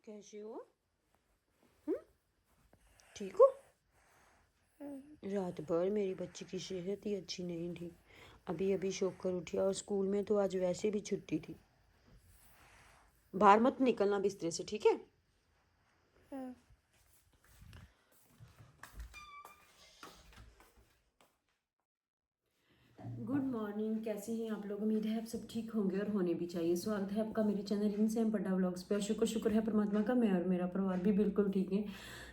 कैसे हो? ठीक हो? रात भर मेरी बच्ची की सेहत ही अच्छी नहीं थी। अभी अभी सोकर उठी और स्कूल में तो आज वैसे भी छुट्टी थी। बाहर मत निकलना बिस्तर से, ठीक है? गुड मॉर्निंग, कैसे हैं आप लोग? उम्मीद है आप सब ठीक होंगे और होने भी चाहिए। स्वागत है आपका मेरे channel in Sam Padda vlogs पे। शुक्र है परमात्मा का, मैं और मेरा परिवार भी बिल्कुल ठीक है।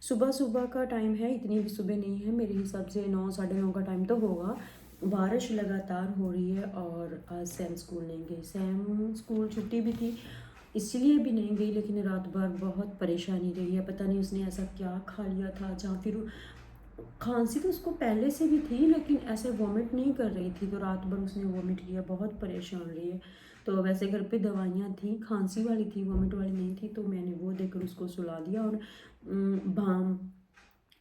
सुबह सुबह का टाइम है, इतनी भी सुबह नहीं है, मेरे हिसाब से 9 9:30 का टाइम तो होगा। बारिश लगातार हो रही है और आज सैम स्कूल नहीं गई। सैम स्कूल छुट्टी भी थी इसलिए भी नहीं गई, लेकिन रात भर बहुत परेशानी रही है। पता नहीं उसने ऐसा क्या खा लिया था, जहाँ फिर खांसी तो उसको पहले से भी थी लेकिन ऐसे वॉमिट नहीं कर रही थी, तो रात भर उसने वॉमिट किया। बहुत परेशान रही है। तो वैसे घर पे दवाइयाँ थी, खांसी वाली थी, वॉमिट वाली नहीं थी, तो मैंने वो देकर उसको सुला दिया और बाम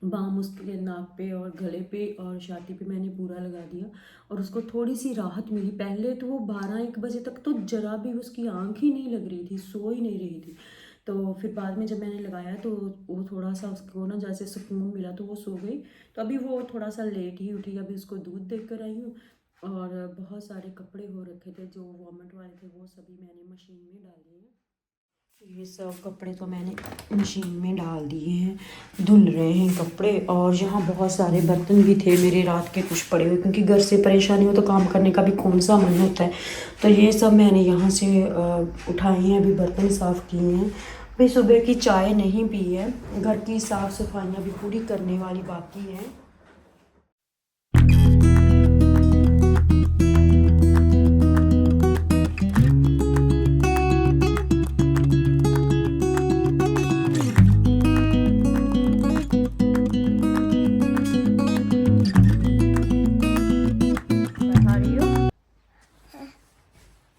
बाम उसके नाक पे और गले पे और छाती पे मैंने पूरा लगा दिया और उसको थोड़ी सी राहत मिली। पहले तो वो 12-1 बजे तक तो जरा भी उसकी आंख ही नहीं लग रही थी, सो ही नहीं रही थी। तो फिर बाद में जब मैंने लगाया तो वो थोड़ा सा उसको ना जैसे सुकून मिला, तो वो सो गई। तो अभी वो थोड़ा सा लेट ही उठी। अभी उसको दूध देख कर आई हूँ और बहुत सारे कपड़े हो रखे थे जो वॉमिट वाले थे, वो सभी मैंने मशीन में डाल दिए। ये सब कपड़े तो मैंने मशीन में डाल दिए हैं, धुल रहे हैं कपड़े। और यहाँ बहुत सारे बर्तन भी थे मेरे रात के कुछ पड़े हुए, क्योंकि घर से परेशानी हो तो काम करने का भी कौन सा मन होता है। तो ये सब मैंने यहाँ से उठाए हैं, अभी बर्तन साफ़ किए हैं। अभी सुबह की चाय नहीं पी है, घर की साफ़ सफाइयाँ भी पूरी करने वाली बाकी हैं।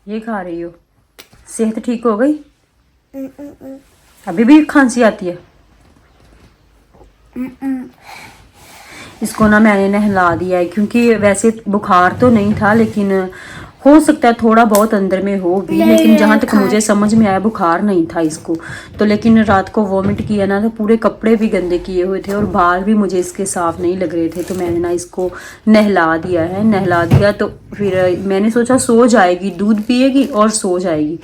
ये खा रही हो? सेहत ठीक हो गई? अभी भी खांसी आती है? इसको ना मैंने नहला दिया है, क्योंकि वैसे बुखार तो नहीं था, लेकिन हो सकता है थोड़ा बहुत अंदर में हो भी, लेकिन जहाँ तक मुझे समझ में आया बुखार नहीं था इसको। तो लेकिन रात को वॉमिट किया ना, तो पूरे कपड़े भी गंदे किए हुए थे और बाल भी मुझे इसके साफ नहीं लग रहे थे। तो मैंने ना इसको नहला दिया है। नहला दिया तो फिर मैंने सोचा सो जाएगी, दूध पिएगी और सो जाएगी,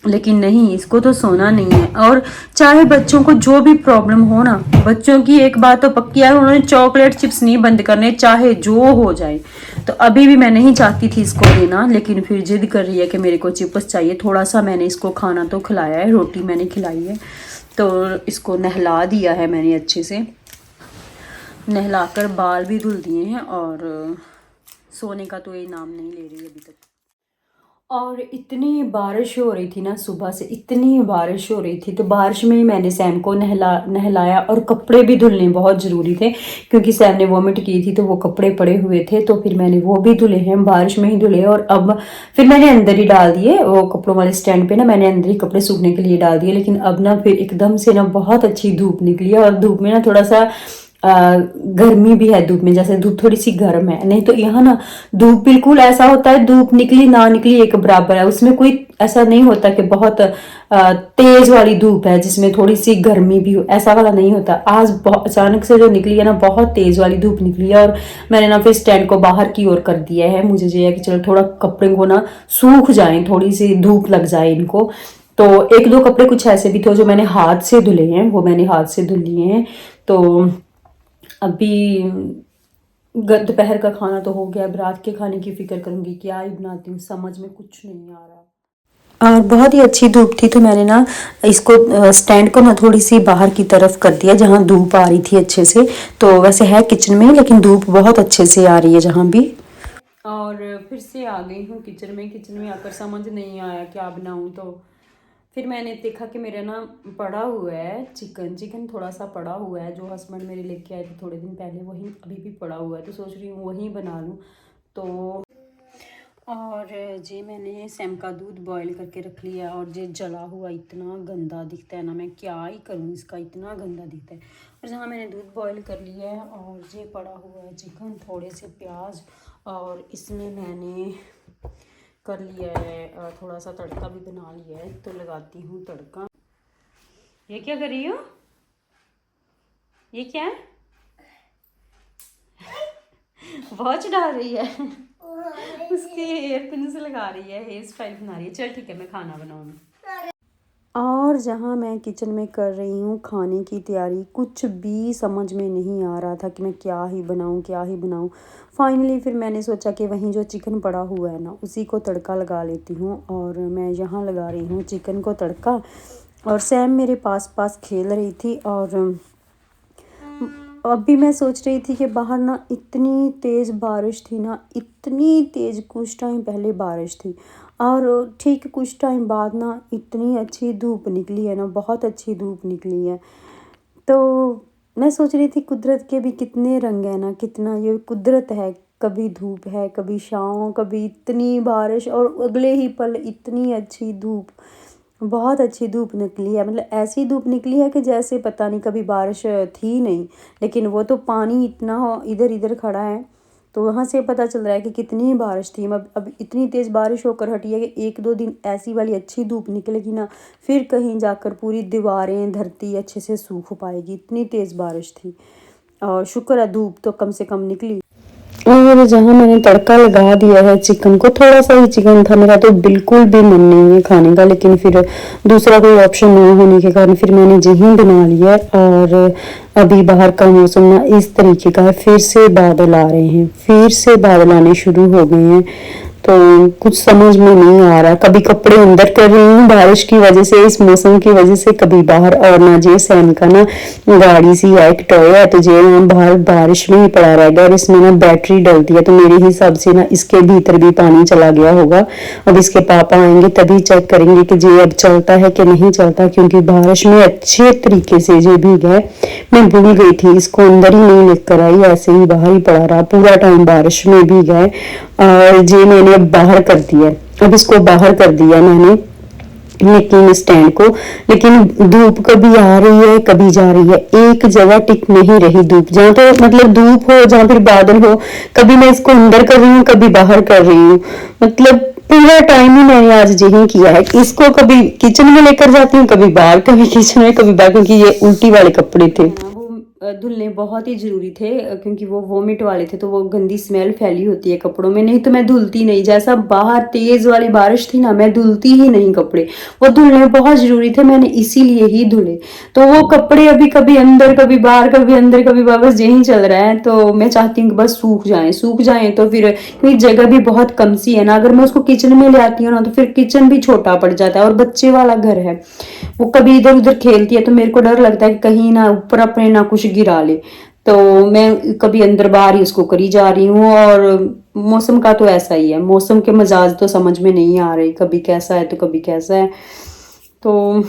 लेकिन नहीं, इसको तो सोना नहीं है। और चाहे बच्चों को जो भी प्रॉब्लम हो ना, बच्चों की एक बात तो पक्की है, उन्होंने चॉकलेट चिप्स नहीं बंद करने, चाहे जो हो जाए। तो अभी भी मैं नहीं चाहती थी इसको देना, लेकिन फिर जिद कर रही है कि मेरे को चिप्स चाहिए। थोड़ा सा मैंने इसको खाना तो खिलाया है, रोटी मैंने खिलाई है। तो इसको नहला दिया है मैंने अच्छे से, नहलाकर बाल भी धुल दिए हैं और सोने का तो ये नाम नहीं ले रही अभी तक। और इतनी बारिश हो रही थी ना, सुबह से इतनी बारिश हो रही थी, तो बारिश में ही मैंने सैम को नहलाया। और कपड़े भी धुलने बहुत ज़रूरी थे, क्योंकि सैम ने वॉमिट की थी तो वो कपड़े पड़े हुए थे, तो फिर मैंने वो भी धुले हैं, बारिश में ही धुले। और अब फिर मैंने अंदर ही डाल दिए, वो कपड़ों वाले स्टैंड पे ना मैंने अंदर ही कपड़े सूखने के लिए डाल दिए। लेकिन अब ना फिर एकदम से ना बहुत अच्छी धूप निकली है, और धूप में ना थोड़ा सा गर्मी भी है धूप में, जैसे धूप थोड़ी सी गर्म है। नहीं तो यहाँ ना धूप बिल्कुल ऐसा होता है, धूप निकली ना निकली एक बराबर है, उसमें कोई ऐसा नहीं होता कि बहुत तेज वाली धूप है जिसमें थोड़ी सी गर्मी भी हो, ऐसा वाला नहीं होता। आज बहुत अचानक से जो निकली है ना, बहुत तेज वाली धूप निकली है। और मैंने ना फिर स्टैंड को बाहर की ओर कर दिया है। मुझे ये है कि चलो थोड़ा कपड़े को ना सूख जाए, थोड़ी सी धूप लग जाए इनको। तो 1-2 कपड़े कुछ ऐसे भी थे जो मैंने हाथ से धुले हैं, वो मैंने हाथ से धुल लिए हैं। तो अभी दोपहर का खाना तो हो गया, अब रात के खाने की फिक्र करूंगी, क्या ही बनाती हूँ, समझ में कुछ नहीं आ रहा। और बहुत ही अच्छी धूप थी, तो मैंने ना इसको स्टैंड को ना थोड़ी सी बाहर की तरफ कर दिया, जहाँ धूप आ रही थी अच्छे से। तो वैसे है किचन में, लेकिन धूप बहुत अच्छे से आ रही है जहाँ भी। और फिर से आ गई हूँ किचन में आकर समझ नहीं आया क्या बनाऊँ। तो फिर मैंने देखा कि मेरा ना पड़ा हुआ है चिकन थोड़ा सा पड़ा हुआ है, जो हस्बैंड मेरे लेके आए थे थोड़े दिन पहले, वही अभी भी पड़ा हुआ है। तो सोच रही हूँ वही बना लूँ। तो और जी मैंने सैम का दूध बॉईल करके रख लिया, और ये जला हुआ इतना गंदा दिखता है ना, मैं क्या ही करूँ, इसका इतना गंदा दिखता है। और जहाँ मैंने दूध बॉईल कर लिया है, और ये पड़ा हुआ है चिकन, थोड़े से प्याज, और इसमें मैंने कर लिया है थोड़ा सा तड़का भी बना लिया है। तो लगाती हूँ तड़का। ये क्या कर रही हो? ये क्या है? वॉच डाल रही है। उसके हेयर से लगा रही है, हेयर स्टाइल बना रही है। चल ठीक है, मैं खाना बनाऊंगी। और जहाँ मैं किचन में कर रही हूँ खाने की तैयारी, कुछ भी समझ में नहीं आ रहा था कि मैं क्या ही बनाऊँ क्या ही बनाऊँ। फाइनली फिर मैंने सोचा कि वहीं जो चिकन पड़ा हुआ है ना, उसी को तड़का लगा लेती हूँ। और मैं यहाँ लगा रही हूँ चिकन को तड़का। और सैम मेरे पास पास खेल रही थी। और अभी मैं सोच रही थी कि बाहर ना इतनी तेज़ बारिश थी ना, इतनी तेज़, कुछ टाइम पहले बारिश थी और ठीक कुछ टाइम बाद ना इतनी अच्छी धूप निकली है ना, बहुत अच्छी धूप निकली है। तो मैं सोच रही थी कुदरत के भी कितने रंग हैं ना, कितना ये कुदरत है। कभी धूप है, कभी छाँव, कभी इतनी बारिश और अगले ही पल इतनी अच्छी धूप। बहुत अच्छी धूप निकली है, मतलब ऐसी धूप निकली है कि जैसे पता नहीं कभी बारिश थी नहीं। लेकिन वो तो पानी इतना इधर इधर खड़ा है, तो वहाँ से पता चल रहा है कि कितनी बारिश थी। अब इतनी तेज़ बारिश होकर हटी है कि 1-2 दिन ऐसी वाली अच्छी धूप निकलेगी ना, फिर कहीं जाकर पूरी दीवारें धरती अच्छे से सूख पाएगी, इतनी तेज़ बारिश थी। और शुक्र है धूप तो कम से कम निकली। और जहाँ मैंने तड़का लगा दिया है चिकन को, थोड़ा सा ही चिकन था, मेरा तो बिल्कुल भी मन नहीं है खाने का, लेकिन फिर दूसरा कोई ऑप्शन नहीं होने के कारण फिर मैंने यहीं बना लिया। और अभी बाहर का मौसम ना इस तरीके का है, फिर से बादल आ रहे हैं, फिर से बादल आने शुरू हो गए हैं। तो कुछ समझ में नहीं आ रहा, कभी कपड़े अंदर कर रही हूँ बारिश की वजह से, इस मौसम की वजह से, कभी बाहर। और ना जे सैम का ना गाड़ी सी है, एक टॉय है, तो जे बाहर बारिश में ही पड़ा रह गया और इसमें ना बैटरी डलती है, तो मेरे हिसाब से ना इसके भीतर भी पानी चला गया होगा। अब इसके पापा आएंगे तभी चेक करेंगे कि जे अब चलता है कि नहीं चलता, क्योंकि बारिश में अच्छे तरीके से जे भीग है। मैं भूल गई थी, इसको अंदर ही नहीं लेकर आई, ऐसे ही बाहर ही पड़ा रहा पूरा टाइम, बारिश में भीग है। और जे मैंने अब बाहर कर दिया, अब इसको बाहर कर दिया मैंने, लेकिन स्टैंड को। लेकिन धूप कभी आ रही है कभी जा रही है, एक जगह टिक नहीं रही धूप। जहाँ तो मतलब धूप हो, जहाँ फिर बादल हो, कभी मैं इसको अंदर कर रही हूँ कभी बाहर कर रही हूँ। मतलब पूरा टाइम ही मैंने आज यही किया है। इसको कभी किचन में लेकर जाती हूँ, कभी बाहर, कभी किचन में, कभी बाहर, क्योंकि ये उल्टी वाले कपड़े थे, धुलने बहुत ही ज़रूरी थे, क्योंकि वो वोमिट वाले थे, तो वो गंदी स्मेल फैली होती है कपड़ों में। नहीं तो मैं धुलती नहीं, जैसा बाहर तेज़ वाली बारिश थी ना, मैं धुलती ही नहीं कपड़े। वो धुलने बहुत ज़रूरी थे, मैंने इसीलिए ही धुले। तो वो कपड़े अभी कभी अंदर कभी बाहर, कभी अंदर कभी बाहर, बस यही चल रहा है। तो मैं चाहती हूँ कि बस सूख जाएं। तो फिर क्योंकि जगह भी बहुत कम सी है ना, अगर मैं उसको किचन में ले आती हूँ ना, तो फिर किचन भी छोटा पड़ जाता है और बच्चे वाला घर है, वो कभी इधर उधर खेलती है, तो मेरे को डर लगता है कि कहीं ना ऊपर अपने ना कुछ गिरा ले। तो मैं कभी अंदर बाहर ही उसको करी जा रही हूँ। और मौसम का तो ऐसा ही है, मौसम के मिजाज तो समझ में नहीं आ रहे, कभी कैसा है तो कभी कैसा है। तो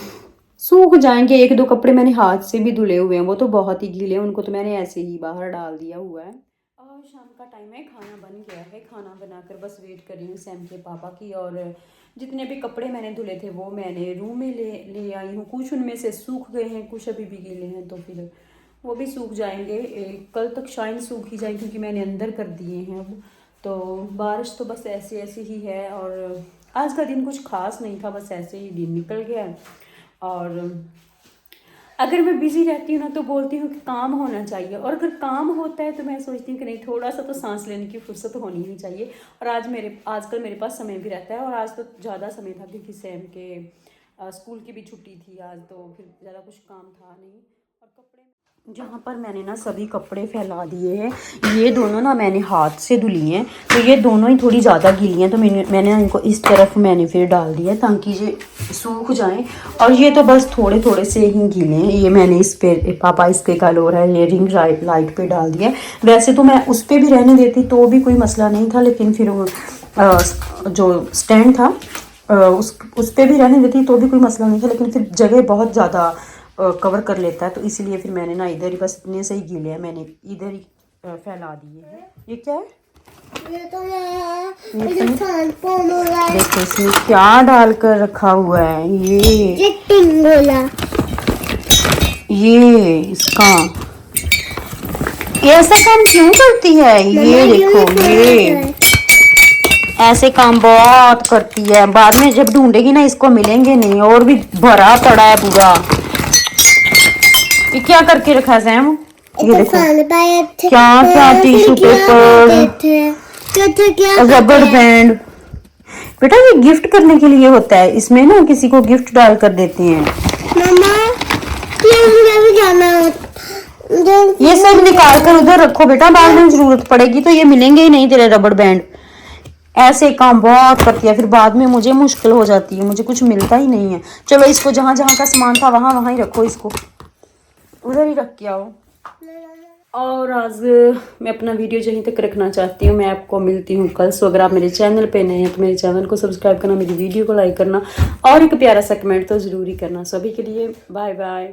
सूख जाएंगे। 1-2 कपड़े मैंने हाथ से भी धुले हुए हैं, वो तो बहुत ही गीले हैं, उनको तो मैंने ऐसे ही बाहर डाल दिया हुआ है। और शाम का टाइम है, खाना बन गया है, खाना बनाकर बस वेट कर रही हूँ सैम के पापा की। और जितने भी कपड़े मैंने धुले थे वो मैंने रूम में ले आई हूँ। कुछ उनमें से सूख गए हैं, कुछ अभी भी गीले हैं, तो फिर वो भी सूख जाएंगे। कल तक शायद सूख ही जाए, क्योंकि मैंने अंदर कर दिए हैं अब। तो बारिश तो बस ऐसे ऐसे ही है। और आज का दिन कुछ खास नहीं था, बस ऐसे ही दिन निकल गया। और अगर मैं बिजी रहती हूँ ना, तो बोलती हूँ कि काम होना चाहिए, और अगर काम होता है तो मैं सोचती हूँ कि नहीं, थोड़ा सा तो सांस लेने की फुर्सत होनी ही चाहिए। और आजकल मेरे पास समय भी रहता है, और आज तो ज़्यादा समय था, क्योंकि सैम के स्कूल की भी छुट्टी थी आज, तो फिर ज़्यादा कुछ काम था नहीं। और कपड़े जहाँ पर मैंने ना सभी कपड़े फैला दिए हैं, ये दोनों ना मैंने हाथ से धुली हैं, तो ये दोनों ही थोड़ी ज़्यादा गीली हैं, तो मैंने ना इनको इस तरफ मैंने फिर डाल दिया ताकि ये सूख जाएं। और ये तो बस थोड़े थोड़े से ही गीले हैं, ये मैंने इस पे, पापा इस पे कल हो रहा है, ये रिंग लाइट पे डाल दिया। वैसे तो मैं उस पर भी रहने देती तो भी कोई मसला नहीं था, लेकिन फिर वो जो स्टैंड था उस पर भी रहने देती तो भी कोई मसला नहीं था, लेकिन फिर जगह बहुत ज़्यादा कवर कर लेता है, तो इसलिए फिर मैंने ना इधर ही, बस इतने से ही गीले हैं, मैंने इधर ही फैला दिए हैं। ये क्या है? ये तो देखो इसमें क्या डालकर रखा हुआ है, ये इसका ऐसा काम क्यों करती है? ये देखो, ये ऐसे काम बहुत करती है, बाद में जब ढूंढेगी ना इसको मिलेंगे नहीं, और भी भरा पड़ा है पूरा। ये क्या करके रखा है सैम? ये देखो खाने पाए थे क्या क्या टिश्यू पेपर, क्या रबर बैंड। बेटा ये गिफ्ट करने के लिए होता है, इसमें ना किसी को गिफ्ट डाल कर देते हैं। मम्मा मुझे भी जाना है। ये सब निकाल कर उधर रखो बेटा, बाद में जरूरत पड़ेगी तो ये मिलेंगे ही नहीं तेरे रबर बैंड। ऐसे काम बहुत करती है, फिर बाद में मुझे मुश्किल हो जाती है, मुझे कुछ मिलता ही नहीं है। चलो इसको जहां जहां का सामान था वहां वहां ही रखो, इसको उधर ही रख के आओ। और आज मैं अपना वीडियो यहीं तक रखना चाहती हूँ। मैं आपको मिलती हूँ कल। सो अगर आप मेरे चैनल पे नए हैं तो मेरे चैनल को सब्सक्राइब करना, मेरी वीडियो को लाइक करना और एक प्यारा सा कमेंट तो ज़रूर ही करना। सभी के लिए बाय बाय।